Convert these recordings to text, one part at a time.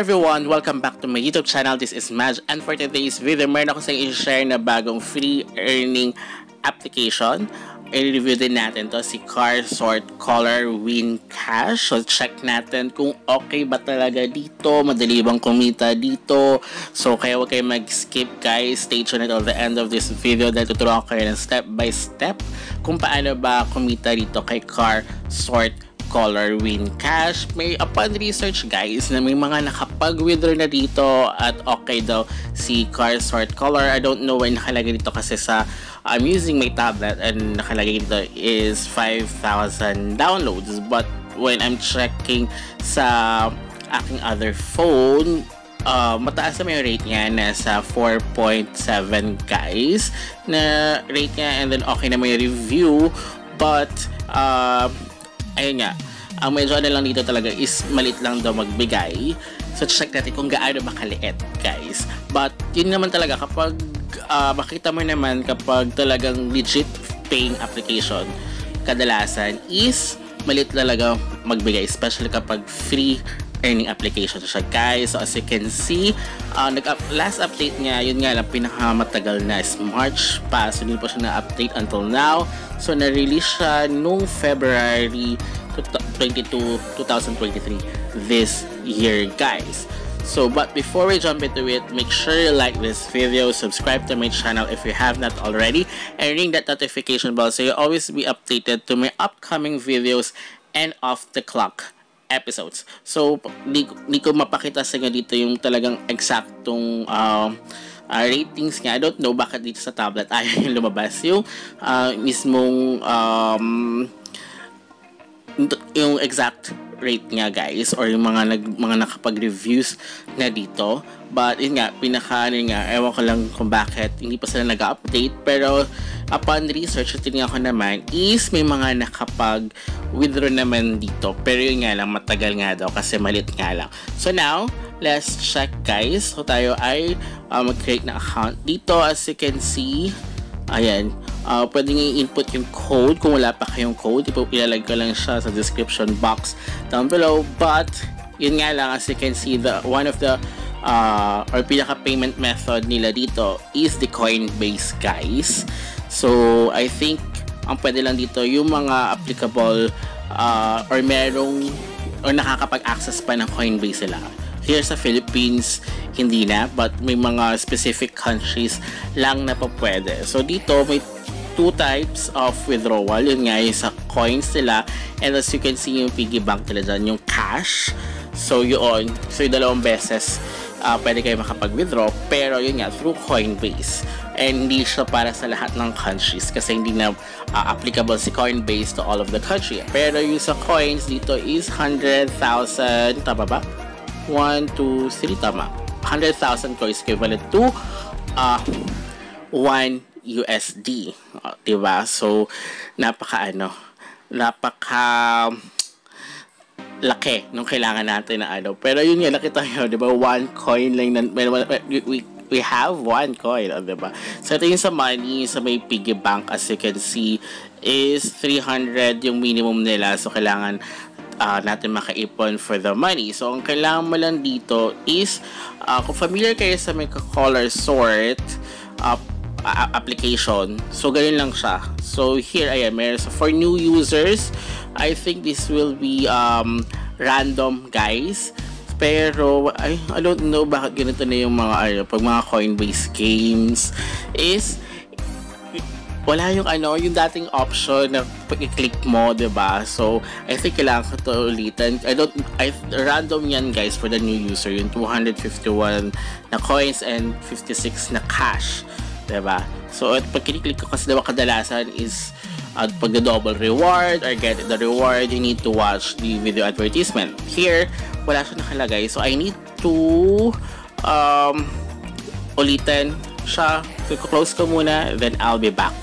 everyone! Welcome back to my YouTube channel. This is Maj, and for today's video, meron ako sa i-share na bagong free earning application. I-review din natin to, si CarSort Color Win Cash. So check natin kung okay ba talaga dito, madali bang kumita dito. So kaya huwag kayo mag-skip guys, stay tuned until the end of this video dahil tuturuan ko kayo ng step by step kung paano ba kumita dito kay CarSort Color Win Cash. May upon research guys na may mga nakapag-withdraw na dito at okay daw si CarSort Color. I don't know when nakalagay dito kasi sa I'm using my tablet and nakalagay dito is 5,000 downloads, but when I'm checking sa aking other phone, mataas na may rate niya, nasa 4.7 guys na rate niya, and then okay na may review, but ayun nga, ang medyo lang dito talaga is malit lang daw magbigay. So check natin kung gaano ba kaliit guys. But yun naman talaga kapag makita mo naman kapag talagang legit paying application, kadalasan is malit talaga magbigay, especially kapag free earning application siya guys. So as you can see, last update niya, yun nga lang, pinakamatagal na is March pa. So hindi po siya na-update until now. So na-release siya nung February 22, 2023 this year guys. So but before we jump into it, make sure you like this video, subscribe to my channel if you have not already, and ring that notification bell so you'll always be updated to my upcoming videos and off the clock episodes. So di ko mapakita sa inyo dito yung talagang eksaktong ratings niya. I don't know bakit dito sa tablet ayaw yung lumabas yung mismong yung exact rate niya guys, or yung mga nakapag-reviews na dito. But yun nga, ewan ko lang kung bakit hindi pa sila nag-update, pero upon research, tingnan ko naman is may mga nakapag-withdraw naman dito, pero yun nga lang, matagal nga daw kasi malit nga lang. So now, let's check guys. So tayo ay mag-create na account dito. As you can see, ayan, pwede nyo i-input yung code kung wala pa kayong code. Ilalagay ko lang siya sa description box down below. But yun nga lang, as you can see, one of the or pinaka payment method nila dito is the Coinbase guys. So I think ang pwede lang dito yung mga applicable or merong or nakakapag-access pa ng Coinbase sila. Here sa Philippines, hindi na, but may mga specific countries lang na pa pwede. So dito may two types of withdrawal. Yun nga yung sa coins nila, and as you can see yung piggy bank nila dyan, yung cash. So yun, so yung dalawang beses pwede kayo makapag-withdraw, pero yun nga through Coinbase, and hindi siya para sa lahat ng countries kasi hindi na applicable si Coinbase to all of the country. Pero yung sa coins dito is 100,000, tama ba? 1, 2, 3, tama. 100,000 coins equivalent to 1 USD. Diba? So, napaka laki nung kailangan natin na ano. Pero yun nga, nakita nyo, diba? 1 coin lang, we have 1 coin, diba? So, ito yung sa money, sa may piggy bank, as you can see, is 300 yung minimum nila. So, kailangan natin makaipon for the money. So, ang kailangan mo lang dito is, kung familiar kayo sa may CarSort application, so ganyan lang siya. So, here, ayan, meron. So, for new users, I think this will be random, guys. Pero, I don't know bakit ganito na yung mga, pag mga Coinbase games, is, wala yung yung dating option na pag-i-click mo, diba? So, I think kailangan ko ito ulitin. Random yan guys for the new user, yung 251 na coins and 56 na cash, diba? So, pag kiniklik ko kasi diba kadalasan is pag the double reward or get the reward, you need to watch the video advertisement. Here, wala siya nakalagay. So, I need to ulitin siya. So, close ko muna, then I'll be back.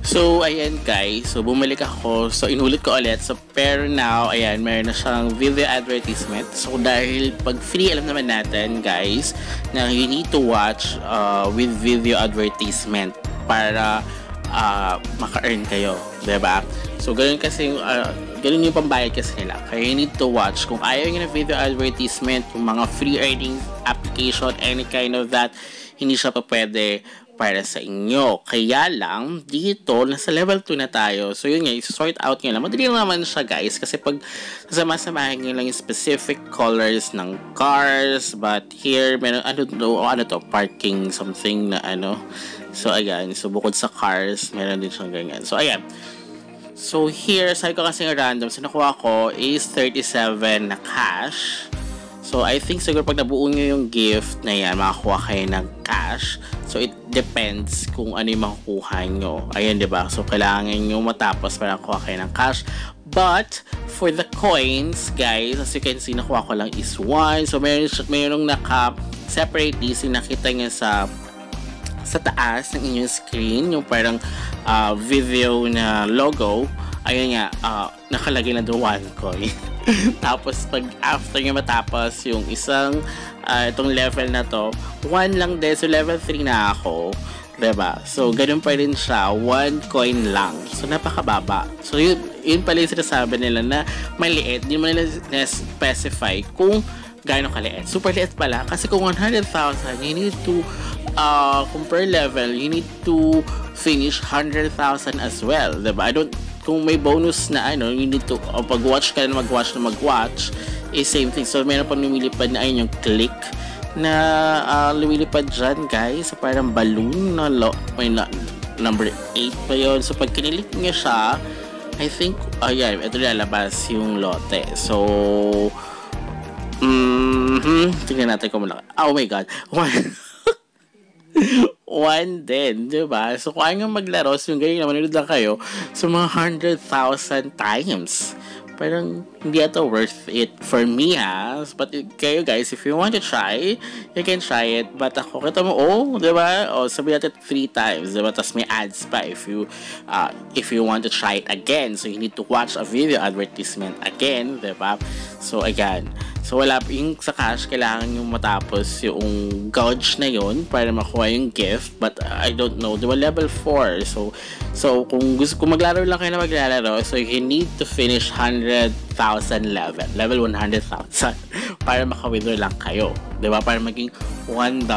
So, ayan guys. So, bumalik ako. So, inulit ko ulit. So, pero now, ayan, meron na siyang video advertisement. So, dahil pag free, alam naman natin, guys, na you need to watch with video advertisement para maka-earn kayo, diba? So, ganun kasi, ganun yung pambayad kasi nila. Kaya you need to watch. Kung ayaw nyo na video advertisement, yung mga free earning application, any kind of that, hindi siya pa pwede para sa inyo. Kaya lang, dito, nasa level 2 na tayo. So, yun nga, sort out nyo lang. Madali naman siya, guys. Kasi pag sasama-samahin nyo lang yung specific colors ng cars. But here, meron, ano to, parking something na ano. So, ayan. So, bukod sa cars, meron din siyang ganyan. So, ayan. So, here, sabi ko kasi random. So, nakuha ko is 37 na cash. So, I think siguro pag nabuo nyo yung gift na yan, makakuha kayo ng cash. So, it depends kung ano yung makukuha nyo. Ayan, diba? So, kailangan nyo matapos para nakuha kayo ng cash. But, for the coins, guys, as you can see, nakuha ko lang is 1. So, mayroong naka-separate list yung nakita nyo sa taas ng inyong screen. Yung parang video na logo. Ayun nga, nakalagay na doon 1 coin. Tapos, pag after nyo matapos yung isang itong level na to, 1 lang din. So, level 3 na ako. Diba? So, ganun pa rin siya. 1 coin lang. So, napakababa. So, yun pala yung sinasabi nila na maliit. Hindi mo nila na-specify kung gaano kaliit. Super liit pala. Kasi kung 100,000, you need to, kung per level, you need to finish 100,000 as well. Diba? Kung may bonus na ano, you need to, pag-watch ka na mag-watch, is same thing. So, meron pa lumilipad na ayun yung click na lumilipad dyan, guys. So, parang balloon na may number 8 pa yun. So, pag kinilik nyo siya, I think, ayan, ito lalabas yung lote. So, tingnan natin kung malaki. Oh my God. 1 din, diba? So, kung ayaw nga maglaro, so yung ganyan naman, nanood lang kayo, so mga 100,000 times. Parang, hindi ito worth it for me, ha? But kayo, guys, if you want to try, you can try it. But ako, kita mo, diba? Sabi natin 3 times, diba? Tapos may ads pa if you want to try it again. So, you need to watch a video advertisement again, diba? So, again, so wala, yung sa cash, kailangan yung matapos yung gauge na yun para makuha yung gift. But I don't know, diba level 4? So kung maglaro lang kayo na maglalaro, so you need to finish 100,000 level 100,000 para maka-withdraw lang kayo. Diba? Para maging $1.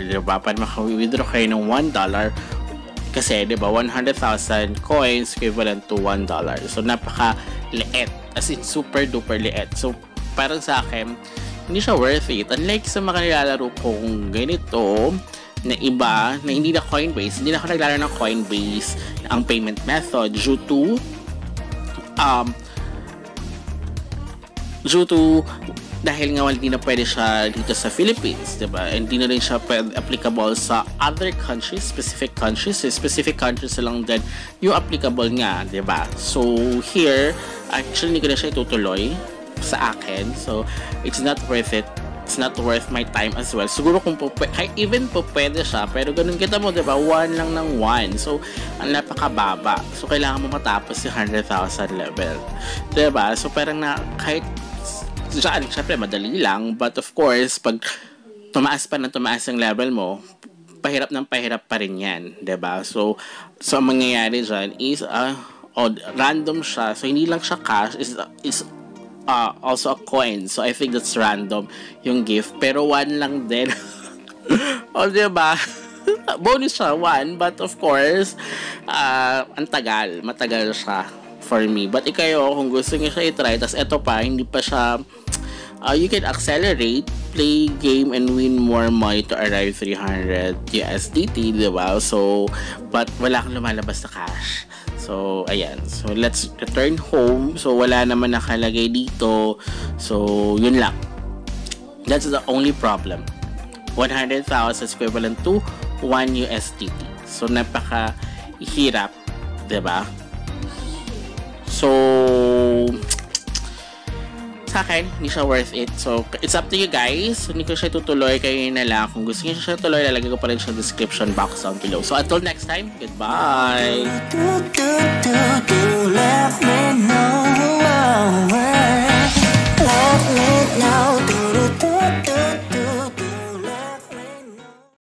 Diba? Para maka-withdraw kayo ng $1. Kasi, diba, 100,000 coins equivalent to $1. So, napaka-liit. As in, super duper liit. So, parang sa akin, hindi siya worth it. Unlike sa mga nilalaro kong ganito, na iba, na hindi na Coinbase, hindi na ako naglaro ng Coinbase ang payment method due to dahil nga hindi na pwede siya dito sa Philippines, diba? Hindi na rin siya applicable sa other countries, specific countries lang din yung applicable nga, diba? So, here, actually, hindi ko na siya itutuloy sa akin. So, it's not worth it. It's not worth my time as well. Siguro kung even po pwede siya, pero ganun kita mo, diba? 1 lang ng 1. So, ang napakababa. So, kailangan mo matapos yung 100,000 level. Diba? So, parang kahit dyan, syempre, madali lang. But of course, pag tumaas pa ng tumaas yung level mo, pahirap ng pahirap pa rin yan. Diba? So ang mangyayari dyan is, random siya. So, hindi lang siya cash, is also a coin. So, I think that's random yung gift. Pero 1 lang din. Diba? Bonus siya, 1. But of course, ang matagal siya for me. But ikayo, kung gusto niyo siya i-try, tas eto pa, hindi pa siya, you can accelerate, play game, and win more money to arrive 300 USDT, diba? So, but wala kang lumalabas na cash. So, ayan. So, let's return home. So, wala naman nakalagay dito. So, yun lang. That's the only problem. 100,000 is equivalent to 1 USDT. So, napaka-hirap, diba? So, sa akin, hindi siya worth it. So, it's up to you guys. So, hindi ko siya tutuloy. Kayo na lang. Kung gusto niyo siya tuloy, lalagay ko pa rin siya description box down below. So, until next time, goodbye!